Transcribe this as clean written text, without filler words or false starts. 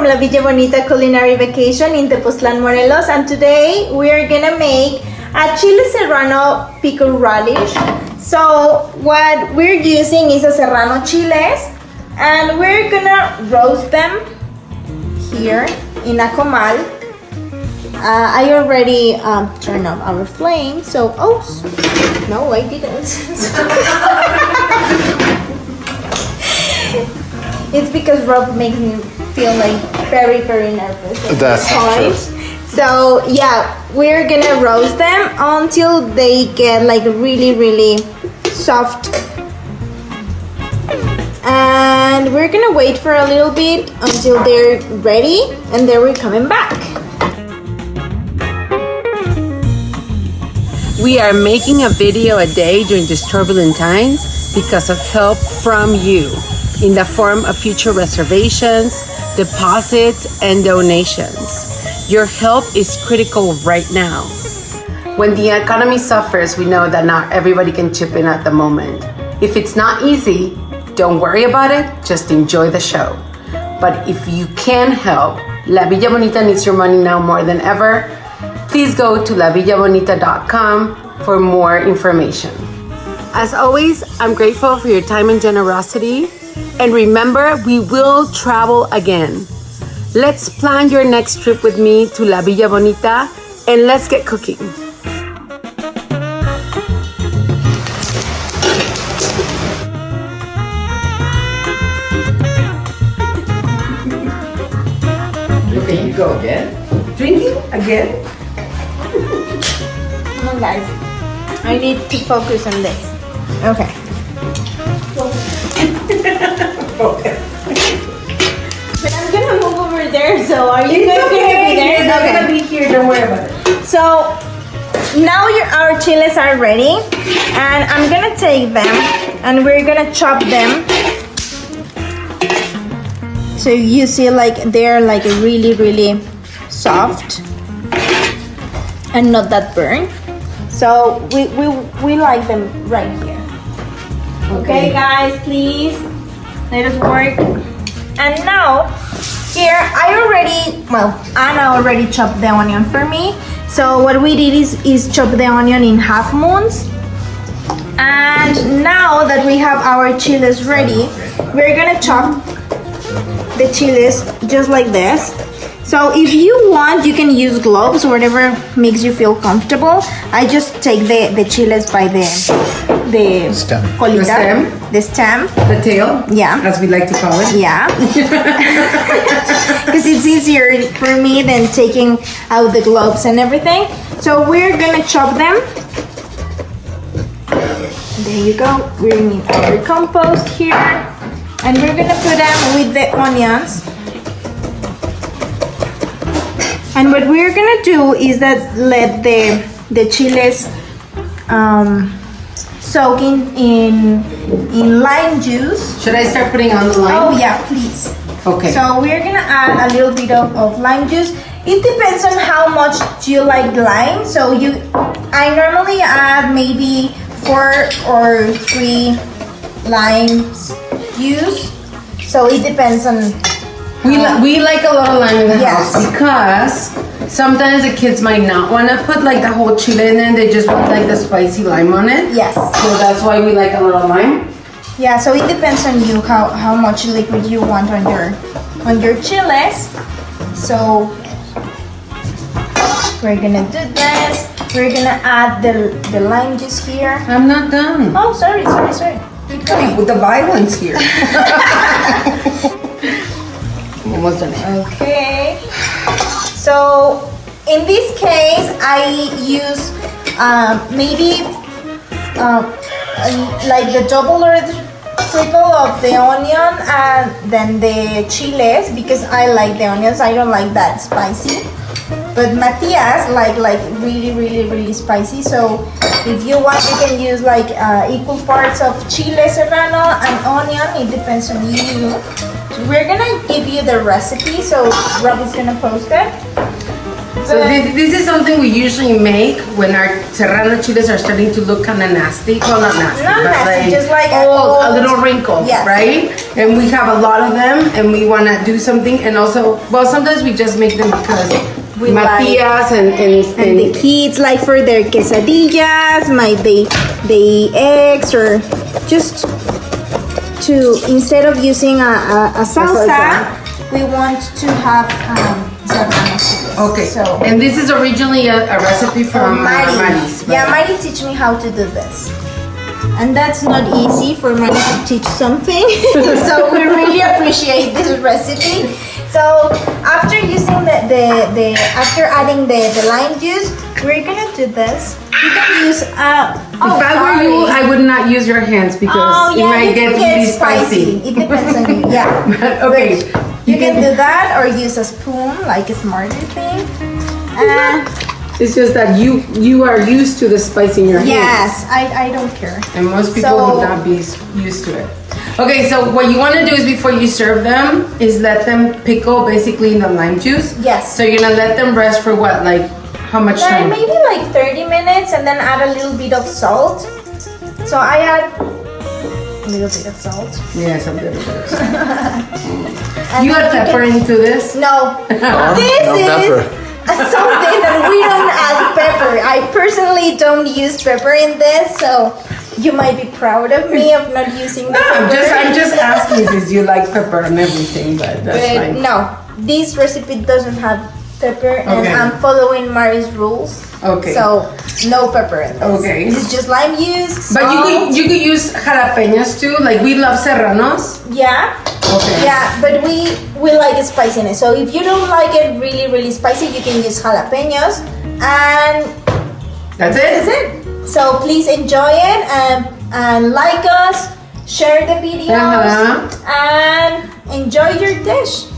La Villa Bonita Culinary Vacation in Tepoztlán, Morelos, and today we are gonna make a chile serrano pickled relish. So what we're using is a serrano chiles, and we're gonna roast them here in a comal. I already turned off our flame, so no, I didn't. It's because Rob makes me feel like very, very nervous. That's true. So yeah, we're gonna roast them until they get like really, really soft. And we're gonna wait for a little bit until they're ready, and then we're coming back. We are making a video a day during these turbulent times because of help from you in the form of future reservations, deposits, and donations. Your help is critical right now. When the economy suffers, we know that not everybody can chip in at the moment. If it's not easy, don't worry about it, just enjoy the show. But if you can help, La Villa Bonita needs your money now more than ever. Please go to lavillabonita.com for more information. As always, I'm grateful for your time and generosity. And remember, we will travel again. Let's plan your next trip with me to La Villa Bonita, and let's get cooking. Drinking, you go again? Drinking again? Come on, guys. I need to focus on this. Okay. But I'm gonna move over there, so are you guys gonna be there? They're gonna be here, don't worry about it. So now our chiles are ready, and I'm gonna take them and we're gonna chop them. So you see, like they're like really, really soft and not that burnt. So we like them right here. Okay, guys, please let us work. And now here Anna already chopped the onion for me. So what we did is chop the onion in half moons. And now that we have our chiles ready, we're gonna chop the chiles just like this. So if you want, you can use gloves, whatever makes you feel comfortable. I just take the chiles by the Stem. colita, the stem, The tail? Yeah. As we like to call it. yeah, because it's easier for me than taking out the gloves and everything. So we're gonna chop them. There you go. We need our compost here, and we're gonna put them with the onions. And what we're gonna do is that let the chiles soak in lime juice. Should I start putting on the lime? Oh yeah, please. Okay. So we're gonna add a little bit of lime juice. It depends on how much you like lime. So I normally add maybe 4 or 3 limes juice. So it depends on. We like a lot of lime in the Yes. house because sometimes the kids might not want to put like the whole chile in there. They just want like the spicy lime on it. Yes. So that's why we like a lot of lime. Yeah, so it depends on you how much liquid you want on your chiles. So we're gonna do this. We're gonna add the lime juice here. I'm not done. Oh, sorry. You're coming with the violence here. Almost done. Okay. So in this case, I use maybe like the double or triple of the onion and then the chiles, because I like the onions. I don't like that spicy. But Matias like really, really, really spicy. So if you want, you can use like equal parts of chile serrano and onion. It depends on you. We're gonna give you the recipe, so Rob is gonna post it. So this is something we usually make when our serrano chiles are starting to look kind of nasty. Well, not nasty, Not but nasty, like just like old, a little wrinkle, Yes. right? And we have a lot of them, and we want to do something. And also, well, sometimes we just make them because We Matias and the kids like for their quesadillas, the eggs, or just to, instead of using a salsa, we want to have serrano chiles. Okay, So and this is originally a recipe from Mari's. Yeah, Mari teach me how to do this. And that's not easy for Mari to teach something. So we really appreciate this recipe. So after using after adding the lime juice, we're gonna do this. You can use If I were you, I would not use your hands because it might get really spicy. It depends on you. Yeah. Okay. You can do that or use a spoon, like a smarter thing. And It's just that you are used to the spice in your hands. yes, I don't care. And most people So- would not be used to it. Okay, so what you want to do is before you serve them is let them pickle basically in the lime juice. Yes. So you're gonna let them rest for what, like how much time? Maybe like 30 minutes, and then add a little bit of salt. So I add a little bit of salt. Yes, a little bit. And You then add pepper can- into this? No. This No is pepper. something that we don't add pepper. I personally don't use pepper in this, so you might be proud of me of not using the No, pepper. I'm just asking since you like pepper and everything, but that's But fine. no, this recipe doesn't have pepper, and Okay. I'm following Mari's rules. Okay. So no pepper in this. Okay. This is just lime juice. But salt. you could use jalapenos too. Like we love serranos. Yeah. Okay. Yeah, but we like spiciness. So if you don't like it really spicy, you can use jalapenos, and That's that's it. it. So please enjoy it, and like us, share the videos, Uh-huh. and enjoy your dish.